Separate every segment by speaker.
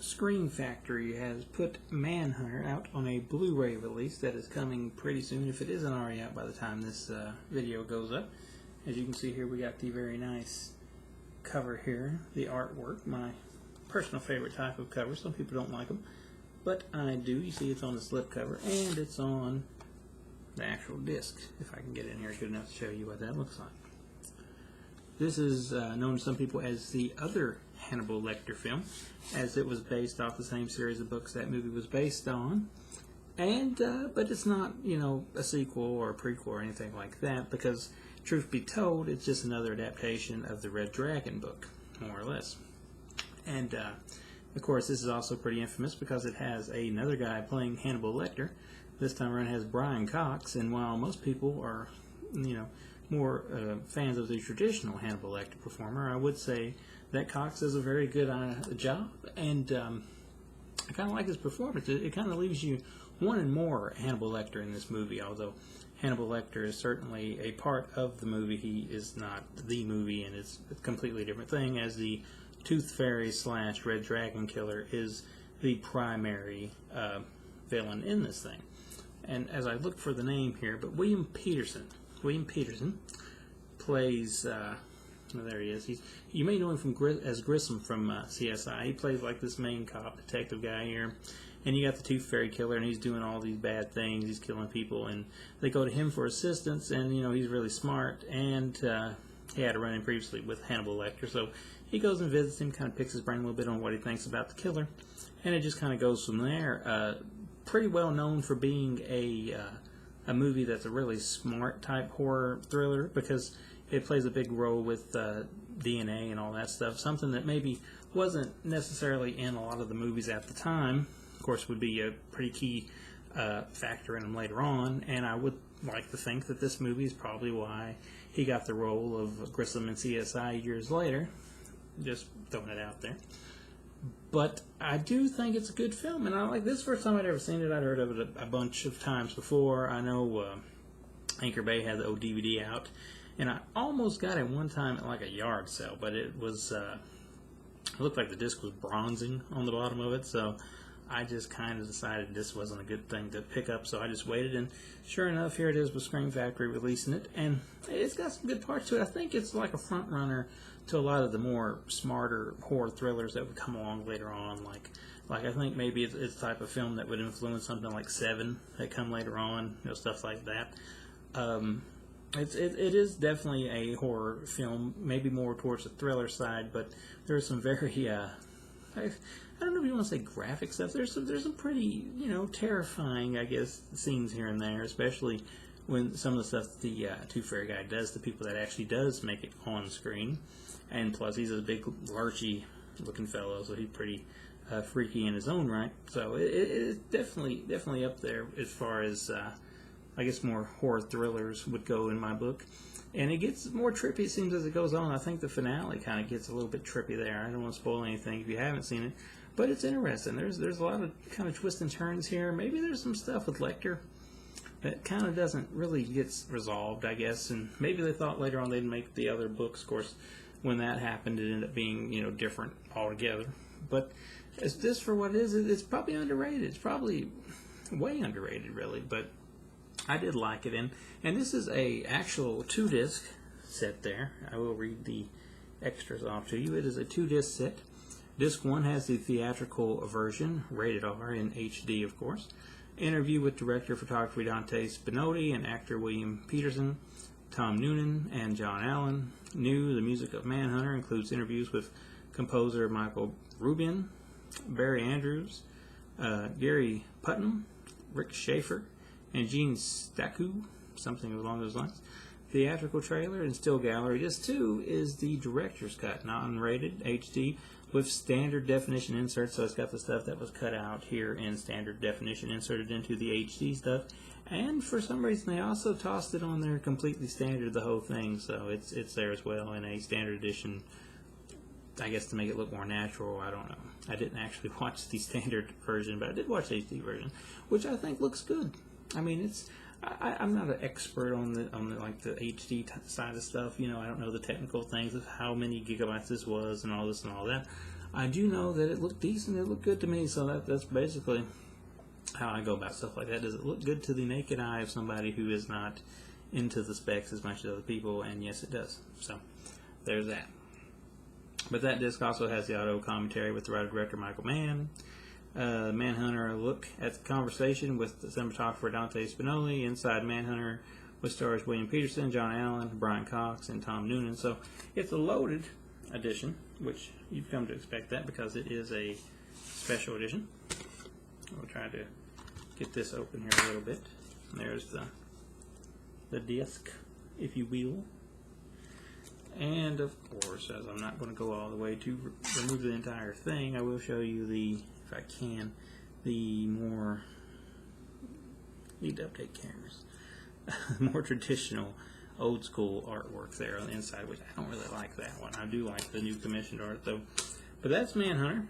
Speaker 1: Screen Factory has put Manhunter out on a Blu-ray release that is coming pretty soon, if it isn't already out by the time this video goes up. As you can see here, we got the very nice cover here, the artwork, my personal favorite type of cover. Some people don't like them, but I do. You see it's on the slip cover, and it's on the actual disc, if I can get in here good enough to show you what that looks like. This is known to some people as the other Hannibal Lecter film, as it was based off the same series of books that movie was based on. And but it's not, you know, a sequel or a prequel or anything like that, because truth be told, it's just another adaptation of the Red Dragon book, more or less. And of course, this is also pretty infamous because it has another guy playing Hannibal Lecter. This time around, it has Brian Cox, and while most people are, you know, more fans of the traditional Hannibal Lecter performer, I would say that Cox does a very good job, and I kind of like his performance. It kind of leaves you wanting more Hannibal Lecter in this movie, although Hannibal Lecter is certainly a part of the movie. He is not the movie, and it's a completely different thing, as the Tooth Fairy / Red Dragon Killer is the primary villain in this thing. And as I look for the name here, but William Petersen plays, there he is. You may know him as Grissom from CSI. He plays like this main cop detective guy here. And you got the Tooth Fairy Killer, and he's doing all these bad things. He's killing people, and they go to him for assistance, and, you know, he's really smart, and he had a run-in previously with Hannibal Lecter, so he goes and visits him, kind of picks his brain a little bit on what he thinks about the killer, and it just kind of goes from there. Pretty well known for being a movie that's a really smart type horror thriller, because it plays a big role with DNA and all that stuff, something that maybe wasn't necessarily in a lot of the movies at the time. Of course, would be a pretty key factor in them later on, and I would like to think that this movie is probably why he got the role of Grissom in CSI years later. Just throwing it out there. But I do think it's a good film, and I like this. First time I'd ever seen it. I'd heard of it a bunch of times before. I know Anchor Bay had the old DVD out, and I almost got it one time at like a yard sale, but it was it looked like the disc was bronzing on the bottom of it, so I just kind of decided this wasn't a good thing to pick up, so I just waited, and sure enough, here it is with Screen Factory releasing it, and it's got some good parts to it. I think it's like a front runner to a lot of the more smarter horror thrillers that would come along later on, like I think maybe it's the type of film that would influence something like Seven that come later on, you know, stuff like that. It is definitely a horror film, maybe more towards the thriller side, but there's some very I don't know if you want to say graphic stuff. There's some pretty, you know, terrifying, I guess, scenes here and there, especially when some of the stuff the Tooth Fairy guy does to people that actually does make it on screen. And plus, he's a big, larchy looking fellow, so he's pretty freaky in his own right. So it's definitely up there as far as I guess more horror thrillers would go in my book. And it gets more trippy, it seems, as it goes on. I think the finale kind of gets a little bit trippy there. I don't want to spoil anything if you haven't seen it, but it's interesting. There's a lot of kind of twists and turns here. Maybe there's some stuff with Lecter that kind of doesn't really get resolved, I guess. And maybe they thought later on they'd make the other books. Of course, when that happened, it ended up being, you know, different altogether. But as this for what it is, it's probably underrated. It's probably way underrated, really. But I did like it, and this is a actual 2-disc set there. I will read the extras off to you. It is a 2-disc set. Disc 1 has the theatrical version, rated R in HD, of course. Interview with director of photography Dante Spinotti and actor William Petersen, Tom Noonan, and John Allen. New, the music of Manhunter includes interviews with composer Michael Rubin, Barry Andrews, Gary Putnam, Rick Schaefer, and Gene Stacku, something along those lines. Theatrical trailer and still gallery. Disc 2 is the director's cut, non-rated HD, with standard definition inserts, so it's got the stuff that was cut out here in standard definition inserted into the HD stuff. And for some reason they also tossed it on there completely standard, the whole thing, so it's there as well in a standard edition, I guess to make it look more natural. I don't know. I didn't actually watch the standard version, but I did watch the HD version, which I think looks good. I mean, I'm not an expert on the like the HD side of stuff. You know, I don't know the technical things of how many gigabytes this was and all this and all that. I do know that it looked decent. It looked good to me, so that's basically how I go about stuff like that. Does it look good to the naked eye of somebody who is not into the specs as much as other people? And yes, it does. So there's that. But that disc also has the auto commentary with the writer-director Michael Mann. Manhunter, a look at the conversation with the cinematographer Dante Spinelli. Inside Manhunter, with stars William Peterson, John Allen, Brian Cox, and Tom Noonan. So it's a loaded edition, which you've come to expect that because it is a special edition. We'll try to get this open here a little bit. There's the disc, if you will. And of course, as I'm not going to go all the way to remove the entire thing, I will show you the, if I can, the more, need to update cameras, more traditional old school artwork there on the inside, which I don't really like that one. I do like the new commissioned art though. But that's Manhunter.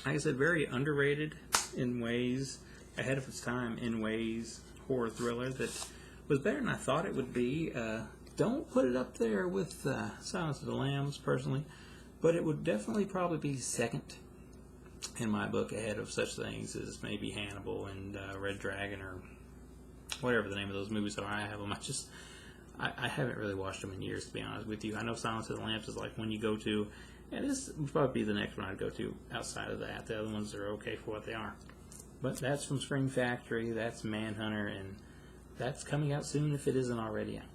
Speaker 1: Like I said, very underrated in ways, ahead of its time in ways, horror thriller that was better than I thought it would be. Don't put it up there with Silence of the Lambs, personally, but it would definitely probably be second in my book, ahead of such things as maybe Hannibal and Red Dragon or whatever the name of those movies are. I have them. I haven't really watched them in years, to be honest with you. I know Silence of the Lambs is like one you go to, and this would probably be the next one I'd go to outside of that. The other ones are okay for what they are. But that's from Scream Factory, that's Manhunter, and that's coming out soon if it isn't already out.